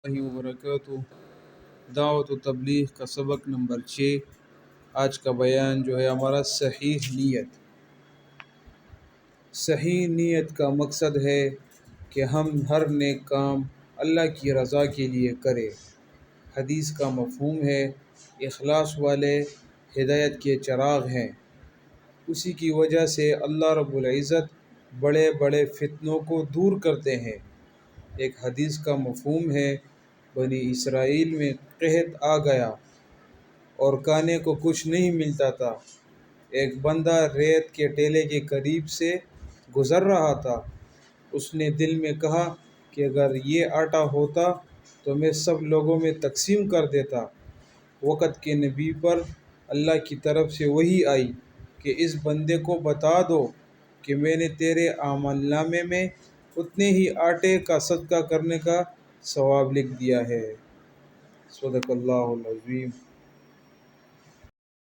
اللہ وبرکاتہ۔ دعوت و تبلیغ کا سبق نمبر 6۔ آج کا بیان جو ہے ہمارا صحیح نیت۔ صحیح نیت کا مقصد ہے کہ ہم ہر نیک کام اللہ کی رضا کے لیے کریں۔ حدیث کا مفہوم ہے اخلاص والے ہدایت کے چراغ ہیں، اسی کی وجہ سے اللہ رب العزت بڑے بڑے فتنوں کو دور کرتے ہیں۔ ایک حدیث کا مفہوم ہے بنی اسرائیل میں قحط آ گیا اور کھانے کو کچھ نہیں ملتا تھا۔ ایک بندہ ریت کے ٹیلے کے قریب سے گزر رہا تھا۔ اس نے دل میں کہا کہ اگر یہ آٹا ہوتا تو میں سب لوگوں میں تقسیم کر دیتا۔ وقت کے نبی پر اللہ کی طرف سے وحی آئی کہ اس بندے کو بتا دو کہ میں نے تیرے اعمال نامے میں اتنے ہی آٹے کا صدقہ کرنے کا ثواب لکھ دیا ہے۔ صدق اللہ العظیم۔